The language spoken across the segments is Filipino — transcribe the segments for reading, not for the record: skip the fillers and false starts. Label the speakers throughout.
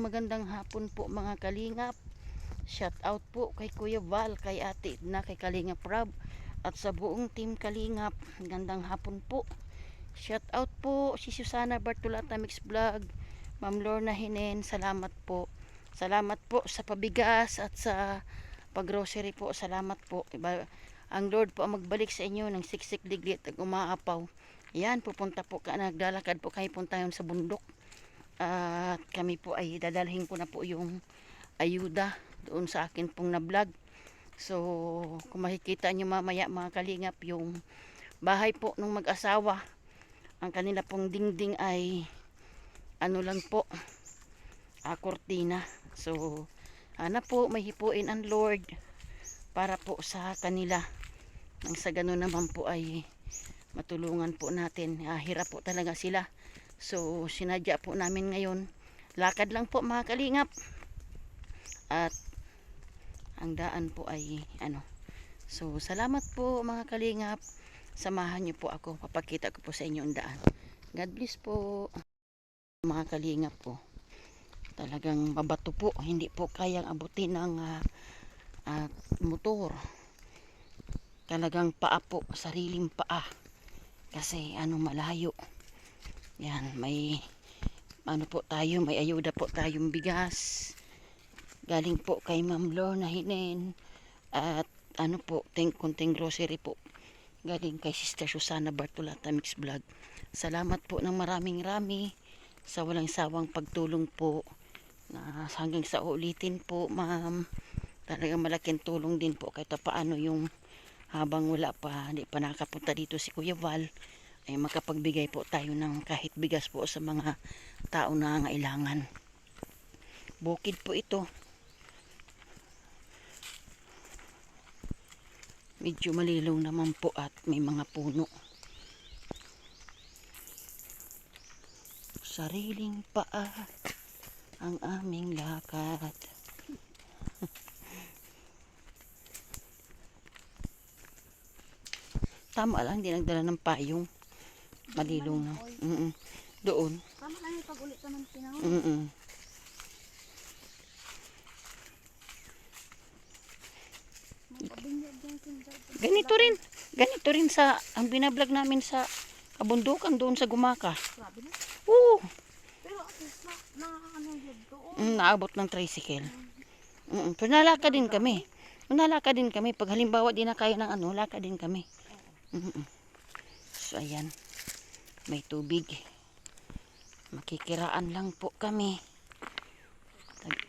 Speaker 1: magandang hapon po mga kalingap. Shout out po kay Kuya Val, kay Ate Edna, kay Kalingap Rob at sa buong team Kalingap. Magandang hapon po. Shout out po si Susana Bartolata Mix Vlog, Ma'am Lorna Hinen, salamat po. Salamat po sa pabigas at sa paggrocery po. Salamat po. Ang Lord po ang magbalik sa inyo ng siksik diglit at umaapaw. Yan, pupunta po ka, naglalakad po kayo, punta yun sa bundok. At kami po ay dadalhin ko na po yung ayuda doon sa akin pong na vlog. So kung makikita nyo mamaya mga kalingap, yung bahay po ng mag-asawa, ang kanila pong dingding ay ano lang po, kortina. So ana po, may hipuin ang Lord para po sa kanila, nang sa ganun naman po ay matulungan po natin. Hirap po talaga sila. So sinadya po namin ngayon, lakad lang po mga kalingap, at ang daan po ay ano. So salamat po mga kalingap, samahan niyo po ako, papakita ko po sa inyo ang daan. God bless po mga kalingap po. Talagang mabato po, hindi po kayang abutin ng motor. Talagang paa po, sariling paa, kasi ano, malayo. Yan, may ano po tayo, may ayuda po tayong bigas galing po kay Ma'am Lorna Hinen, at ano po, konting grocery po galing kay Sister Susana Bartolata Mix Vlog. Salamat po ng maraming rami sa walang sawang pagtulong po, na hanggang sa ulitin po ma'am. Talagang malaking tulong din po kahit paano, yung habang wala pa, hindi pa nakapunta dito si Kuya Val, ay makapagbigay po tayo ng kahit bigas po sa mga tao na nangailangan. Bukid po ito. Medyo malilong naman po at may mga puno. Sariling paa ang aming lakad. Tama lang, hindi nagdala ng payong. Malilong na. Doon.
Speaker 2: Tama lang yung pag-ulit ka ng tinaw.
Speaker 1: Ganito rin sa, ang binablog namin sa kabundukan doon sa Gumaka.
Speaker 2: Grabe na.
Speaker 1: Oo.
Speaker 2: Pero at least na ano yun doon.
Speaker 1: Naabot ng tricycle. Pero nalakad din kami. Nalakad din kami. Pag halimbawa di na kaya ng ano, lakad din kami. So ayan, may tubig. Makikiraan lang po kami.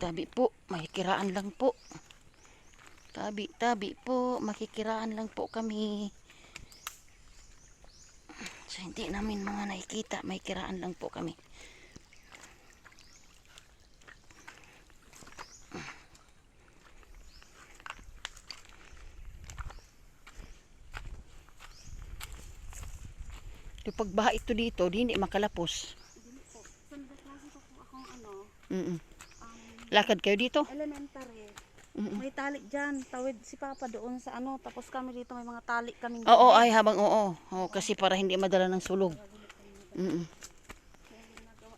Speaker 1: Tabi po, makikiraan lang po. Tabi po, makikiraan lang po kami. So hindi namin mga nakikita, makikiraan lang po kami. So pagbaha ito dito, di hindi makalapos.
Speaker 2: Dili po. Sanda klase ko po akong ano.
Speaker 1: Lakad kayo dito?
Speaker 2: Elementary. May tali dyan. Tawid si Papa doon sa ano. Tapos kami dito may mga tali kami.
Speaker 1: Oo, ay habang oo. Kasi para hindi madala ng sulog.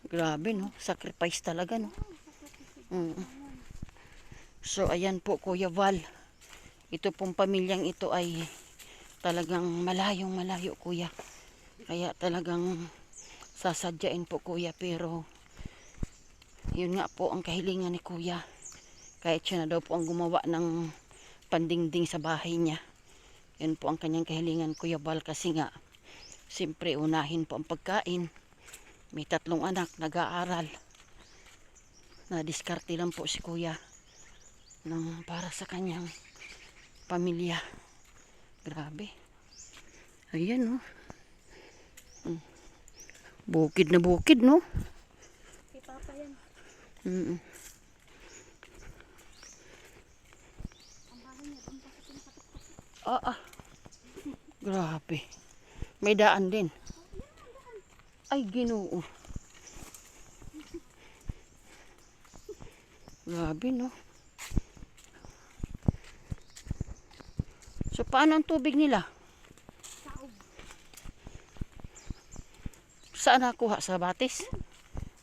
Speaker 1: Grabe no, sacrifice talaga no. So ayan po Kuya Val. Ito pong pamilyang ito ay talagang malayong malayo kuya. Kaya talagang sasadyain po kuya, pero yun nga po ang kahilingan ni kuya. Kahit siya na daw po ang gumawa ng pandingding sa bahay niya, yun po ang kanyang kahilingan Kuya Val, kasi nga siyempre unahin po ang pagkain. May 3 anak nag-aaral, na diskarte lang po si kuya ng para sa kanyang pamilya. Grabe. Ayan no. Bukid na bukid no.
Speaker 2: Kay Papa yan. Ang bahay niya doon pa sa pinakatuktok.
Speaker 1: Grabe. May daan din. Ay Ginoo. Grabe no. So paano ang tubig nila?
Speaker 2: Saog.
Speaker 1: Saan nakuha? Sa batis?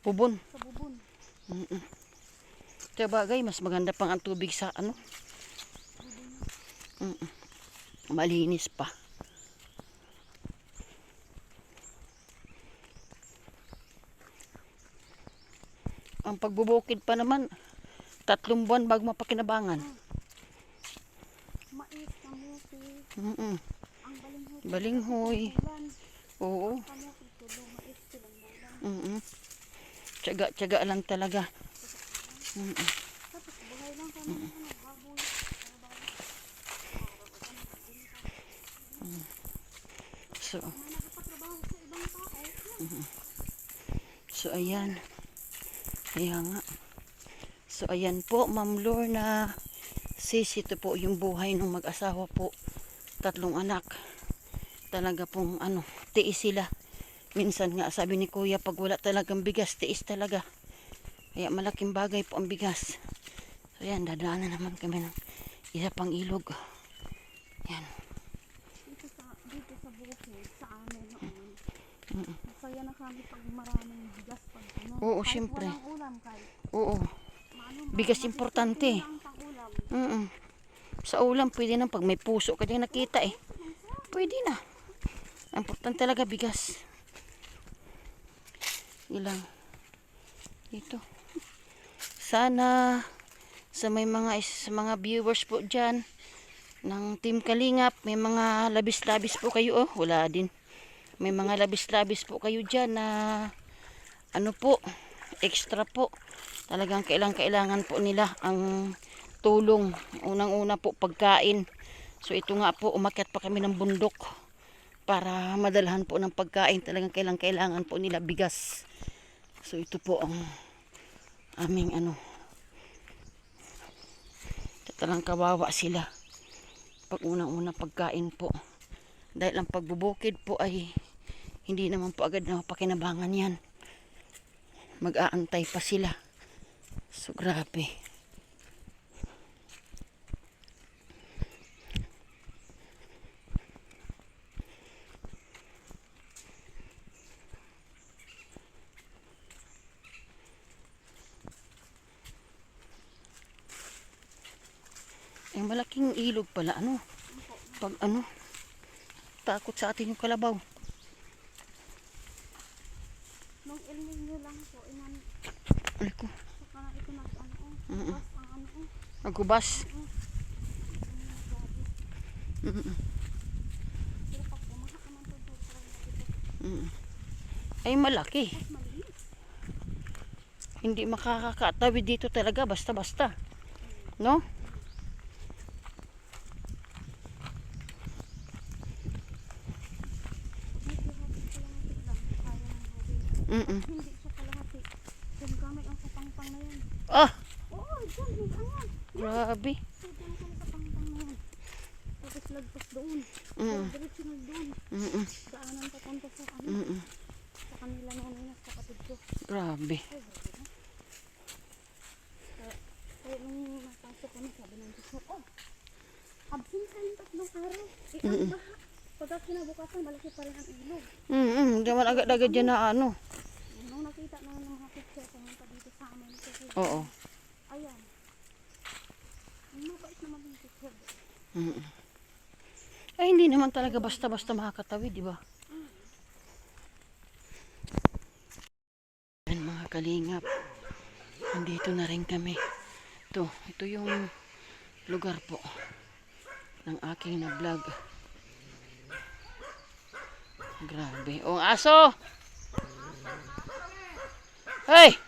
Speaker 1: Bubon?
Speaker 2: Sa bubon.
Speaker 1: Sabagay, mas maganda pang ang tubig sa ano. Mm, malinis pa. Ang pagbubukid pa naman, 3 buwan bago mapakinabangan.
Speaker 2: Mais, kamuti,
Speaker 1: Mm-mm.
Speaker 2: ang balinghoy.
Speaker 1: Balinghoy.
Speaker 2: Bulan.
Speaker 1: Oo.
Speaker 2: Kamuti, tulo, mais, silang bulan.
Speaker 1: Mm-mm. Tiyaga lang talaga. Mm-mm.
Speaker 2: Tapos buhay lang kami ng ano, baboy.
Speaker 1: So,
Speaker 2: May nagpatrabaho sa ibang tao.
Speaker 1: so ayan. Kaya nga. So ayan po, Ma'am Lorna. Sis, ito po yung buhay ng mag-asawa po. 3 anak. Talaga pong ano, tiis sila. Minsan nga sabi ni Kuya, pag wala talagang bigas, tiis talaga. Kaya malaking bagay po ang bigas. So ayan, dadaanan naman kami ng isa pang ilog. Yan.
Speaker 2: Dito sa bukid, sa amin noon. Masaya na kami pag maraming bigas pag ano.
Speaker 1: Oo,
Speaker 2: kahit
Speaker 1: syempre.
Speaker 2: walang ulam, kahit
Speaker 1: Oo. Bigas importante.
Speaker 2: lang pang ulam.
Speaker 1: Mm. Sa ulam, pwede na pag may puso ka dyan nakita eh. Pwede na. Ang importante talaga bigas. Ilang. Dito. Sana sa may mga viewers po dyan ng Team Kalingap, may mga labis-labis po kayo. Oh, wala din. May mga labis-labis po kayo dyan na ano po, extra po. Talagang kailangan po nila ang tulong. Unang-una po pagkain. So ito nga po, umakyat pa kami ng bundok para madalhan po ng pagkain. Talagang kailangan po nila bigas. So ito po ang aming ano. Talagang kawawa sila. Pag unang-una pagkain po. Dahil ang pagbubukid po ay hindi naman po agad na mapakinabangan yan. Mag-aantay pa sila. So grabe. Ay, malaking ilog pala, ano? Pag ano, takot sa atin yung kalabaw.
Speaker 2: Nung El Nino lang po, inan,
Speaker 1: Ay ko,
Speaker 2: saka na ito nag ano,
Speaker 1: Mm-mm.
Speaker 2: bas ang ano,
Speaker 1: nagubas.
Speaker 2: grabe.
Speaker 1: Mm-mm.
Speaker 2: Pero pag pumaha naman to, parang ito,
Speaker 1: Mm-mm. Ay, malaki.
Speaker 2: mas maliit.
Speaker 1: Hindi makakatawid dito talaga, basta-basta. No?
Speaker 2: Medyo hapit kalahati lang, kaya ng bubig.
Speaker 1: Mm-mm.
Speaker 2: Hindi siya kalahati. Kung gamit ang kapangpang na yan.
Speaker 1: Ah,
Speaker 2: Oo, dyan, hinangan.
Speaker 1: grabe.
Speaker 2: So, dyan kami sa pangpang na yan. Tapos lagpas doon.
Speaker 1: Mm.
Speaker 2: Diretso na doon.
Speaker 1: Mm-mm.
Speaker 2: Daanan papunta sa ano,
Speaker 1: Mm-mm.
Speaker 2: sa kanila noon sa kapatid ko.
Speaker 1: Grabe.
Speaker 2: Ay, grabe na. Kaya nung napasok ko na, sabi ng Diyos ko, oh, absent ka yung 3 araw. Eh, ang baha. Pagka kinabukasan, malaki pa rin ang ilog.
Speaker 1: Mm-mm. Hindi naman agad-agad dyan na ano.
Speaker 2: Nung nakita na ng mga picture, pumunta dito sa amin. Kasi,
Speaker 1: Oo.
Speaker 2: ayan. Ang mabait naman yung picture.
Speaker 1: Mm-mm. Ay, hindi naman talaga basta-basta makakatawid, di ba? Yan mga kalingap. Nandito na rin kami. Ito yung lugar po ng aking na vlog. Grabe. O, aso! Hey!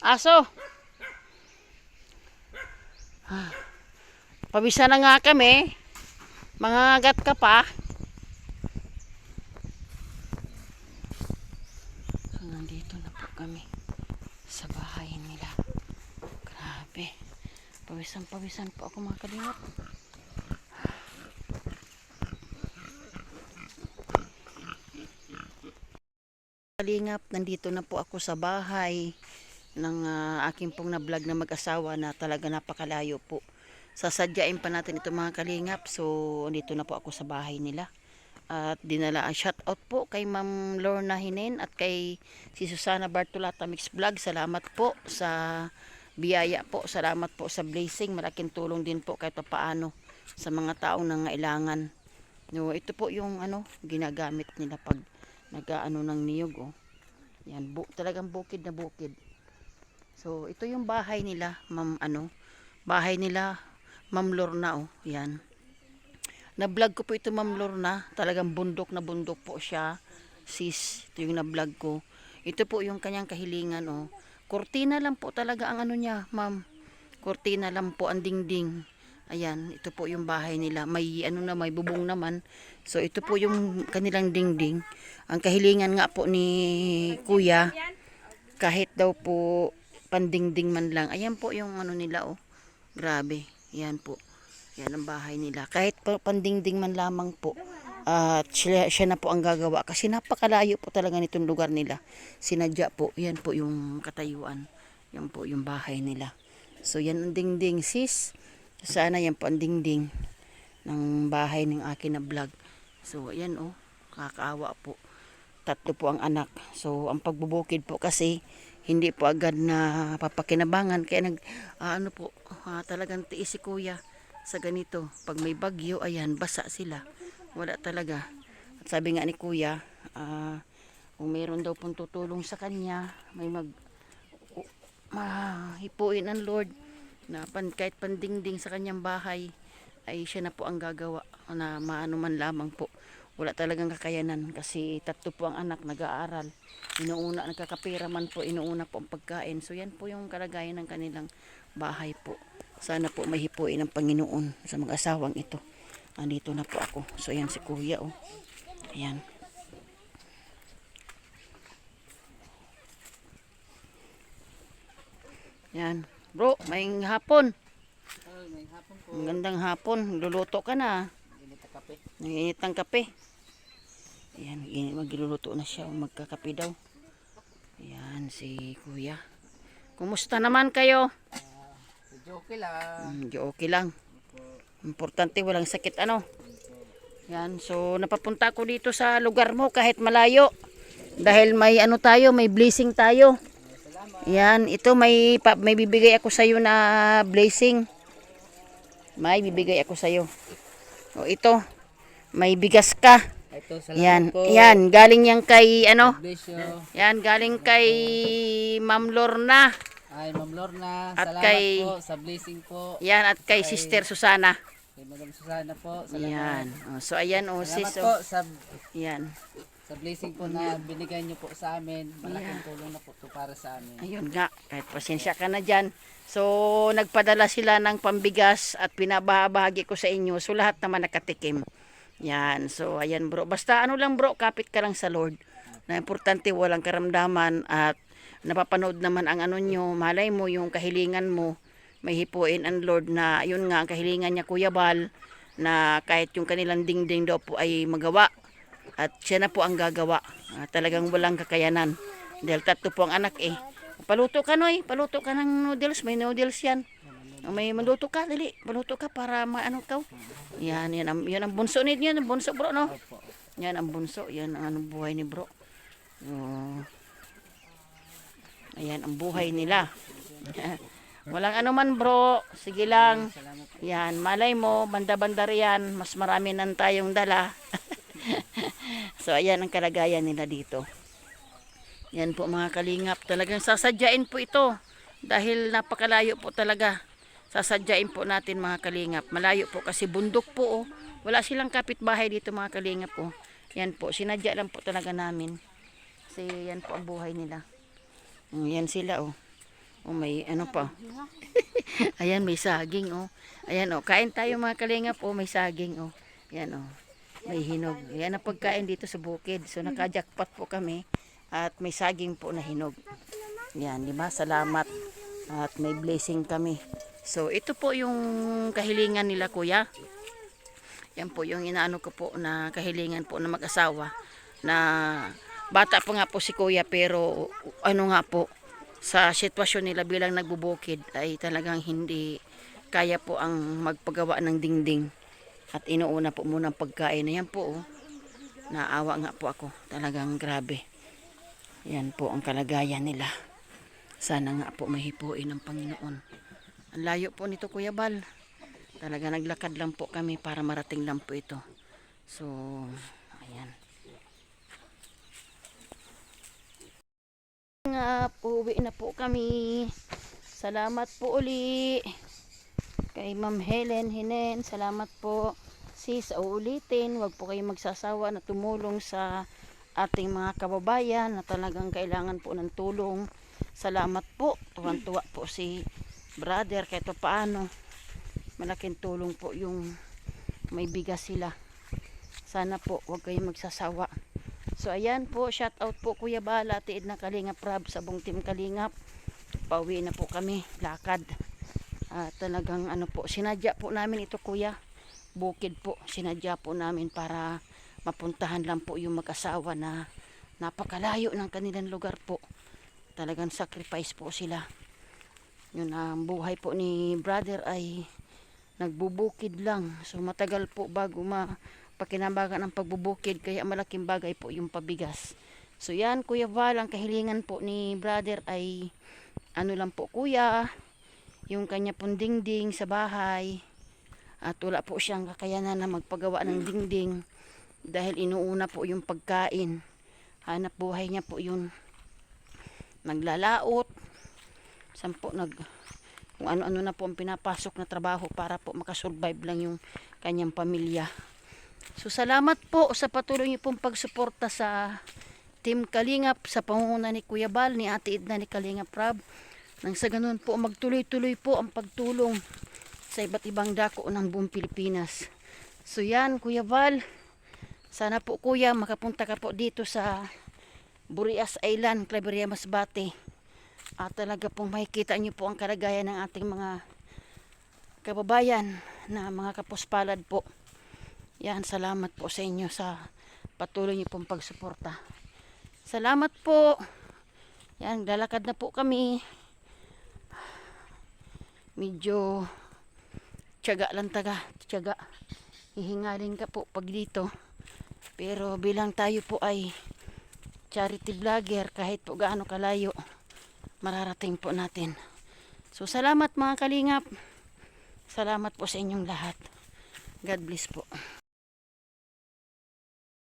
Speaker 1: Aso! Ah. Pabisa na nga kami. Mangangagat ka pa. So, nandito na po kami sa bahay nila. Grabe. Pawisan po ako mga kalingap. Kalingap, nandito na po ako sa bahay ng aking pong na-vlog na mag-asawa na talaga napakalayo po. Sasadyain pa natin ito mga kalingap. So, dito na po ako sa bahay nila. At dinala, shout out po kay Ma'am Lorna Hinen at kay si Susana Bartolata Mix Vlog. Salamat po sa biyaya po. Salamat po sa blessing. Malaking tulong din po kahit paano sa mga taong nangailangan. No, ito po yung ginagamit nila pag nag-aano ng niyog, oh. Yan, talagang bukid na bukid. So, ito yung bahay nila, bahay nila, Ma'am Lorna, oh. Yan. Na-vlog ko po ito, Ma'am Lorna. Talagang bundok na bundok po siya. Sis, ito yung na-vlog ko. Ito po yung kanyang kahilingan, oh. Kortina lang po talaga ang niya, ma'am. Kortina lang po ang dingding. Ayan, ito po yung bahay nila. May may bubong naman. So, ito po yung kanilang dingding. Ang kahilingan nga po ni Kuya, kahit daw po pandingding man lang. Ayan po yung nila, oh. Grabe. Ayan po. Yan ang bahay nila. Kahit pandingding man lamang po. At siya na po ang gagawa. Kasi napakalayo po talaga nitong lugar nila. Sinadya po. Yan po yung katayuan. Yan po yung bahay nila. So yan ang dingding, sis. Sana yan po ang dingding ng bahay ng akin na vlog. So yan, oh. Kakaawa po. 3 po ang anak. So ang pagbubukid po kasi hindi po agad na papakinabangan. Kaya talagang tiis si Kuya sa ganito. Pag may bagyo, ayan, basa sila. Wala talaga. At sabi nga ni Kuya, kung mayroon daw pong tutulong sa kanya, may mahipuin ang Lord na kahit pandingding sa kanyang bahay, ay siya na po ang gagawa na maano man lamang po. Wala talagang kakayanan kasi 3 po ang anak nag-aaral. Inuuna, nagkakapira man po, inuuna po ang pagkain. So yan po yung kalagayan ng kanilang bahay po. Sana po mahipuin ng Panginoon sa mga asawang ito. Andito na po ako. So ayan si Kuya, oh. Ayan. Yan. Bro, may hapon.
Speaker 3: May hapon po.
Speaker 1: Magandang hapon. Luluto ka na.
Speaker 3: Init na kape.
Speaker 1: Nanginit ng kape. Ayan, magluluto na siya. Magkakape daw. Ayan, si Kuya. Kumusta naman kayo?
Speaker 3: Medyo okay lang.
Speaker 1: Medyo okay lang. Importante, walang sakit, Yan, so napapunta ako dito sa lugar mo kahit malayo. Dahil may may blessing tayo. Yan, ito may bibigay ako sa iyo na blessing. May bibigay ako sa iyo. O ito, may bigas ka.
Speaker 3: Ito,
Speaker 1: Yan,
Speaker 3: salamat po.
Speaker 1: yan, galing yan kay
Speaker 3: Bless you.
Speaker 1: Yan, galing kay Ma'am Lorna.
Speaker 3: Ay, Ma'am Lorna,
Speaker 1: At
Speaker 3: salamat
Speaker 1: kay-
Speaker 3: po sa blessing po.
Speaker 1: Yan, at kay Sister Susana.
Speaker 3: Kay Madam Susana po, salamat.
Speaker 1: Yan. So ayan,
Speaker 3: Salamat
Speaker 1: sis.
Speaker 3: po
Speaker 1: Yan.
Speaker 3: sa blessing po na binigay niyo po sa amin. Malaking tulong na po to para sa amin.
Speaker 1: Ayun nga, kahit pasensya ka na dyan. So, nagpadala sila ng pambigas at pinabahagi ko sa inyo. So, lahat naman nakatikim. Yan. So, ayan bro. Basta lang bro, kapit ka lang sa Lord. Na importante, walang karamdaman at napapanood naman ang nyo. Malay mo yung kahilingan mo. May hipuin ang Lord na, yun nga, ang kahilingan niya Kuya Bal, na kahit yung kanilang dingding daw po ay magawa. At siya na po ang gagawa. Talagang walang kakayanan. Dahil 3 po ang anak eh. Paluto ka Noy. Paluto ka ng noodles. May noodles yan. May maluto ka. Dali. Paluto ka para maano ka. Yan. Yan ang bunso ninyo. Yan ang bunso bro no. Yan ang bunso. Yan ang buhay ni bro. Ayan ang buhay nila. Walang anuman bro. Sige lang. Yan. Malay mo. Banda-banda riyan. Mas marami nang tayong dala. So ayan ang kalagayan nila dito. Yan po mga kalingap. Talagang sasadyain po ito. Dahil napakalayo po talaga. Sasadyain po natin mga kalingap. Malayo po kasi bundok po. Oh. Wala silang kapitbahay dito mga kalingap. Oh. Yan po. Sinadya lang po talaga namin. Kasi yan po ang buhay nila. Yan sila oh. May pa. Ayan may saging oh. Ayan oh. Kain tayo mga kalingap oh. May saging oh. Yan oh. May hinog. Yan ang pagkain dito sa bukid. So naka-jackpot po kami at may saging po na hinog. Yan, di ba? Salamat. At may blessing kami. So ito po yung kahilingan nila Kuya. Yan po yung inaano ko po na kahilingan po na mag-asawa. Na bata pa nga po si Kuya pero nga po sa sitwasyon nila bilang nagbubukid ay talagang hindi kaya po ang magpagawa ng dingding. At inuuna po muna ang pagkain. Ayan po oh. Naawa nga po ako. Talagang grabe. Yan po ang kalagayan nila. Sana nga po mahipuin ng Panginoon. Ang layo po nito Kuya Bal. Talaga naglakad lang po kami para marating lang po ito. So, ayan. Nga, uuwi na po kami. Salamat po uli. Kay Ma'am Helen Hinen, salamat po. Sis, uulitin, wag po kayong magsasawa na tumulong sa ating mga kababayan na talagang kailangan po ng tulong. Salamat po. Tuwan-tuwa po si brother kahit paano. Malaking tulong po yung may bigas sila. Sana po wag kayong magsasawa. So ayan po, shout out po Kuya Bala, tiid na Kalingap Rab sa buong team Kalingap. Pauwi na po kami, lakad. Talagang ano po, sinadya po namin ito Kuya. Bukid po, sinadya po namin para mapuntahan lang po yung mag-asawa na napakalayo ng kanilang lugar po. Talagang sacrifice po sila. Yun ang buhay po ni brother ay nagbubukid lang. So matagal po bago pakinambagan ang pagbubukid, kaya malaking bagay po yung pabigas. So yan Kuya Val, ang kahilingan po ni brother ay ano lang po Kuya, yung kanya pong dingding sa bahay. At wala po siyang kakayanan na magpagawa ng dingding dahil inuuna po yung pagkain. Hanap buhay niya po yun. Naglalaot. Kung ano-ano na po ang pinapasok na trabaho para po makasurvive lang yung kanyang pamilya. So salamat po sa patuloy niyo pong pagsuporta sa Team Kalingap, sa pangunguna ni Kuya Bal, ni Ate Edna ni Kalingap Rab. Nang sa ganun po magtuloy-tuloy po ang pagtulong sa iba't ibang dako ng buong Pilipinas. So yan Kuya Val, sana po Kuya makapunta ka po dito sa Burias Island, Claveria, Masbate. At talaga pong makikita niyo po ang kalagayan ng ating mga kababayan na mga kapuspalad po. Yan, salamat po sa inyo sa patuloy niyo pong pagsuporta. Salamat po. Yan, lalakad na po kami. Medyo tiyaga lang tiyaga. Hihingalin ka po pag dito. Pero bilang tayo po ay charity vlogger, kahit po gaano kalayo, mararating po natin. So salamat mga kalingap. Salamat po sa inyong lahat. God bless po.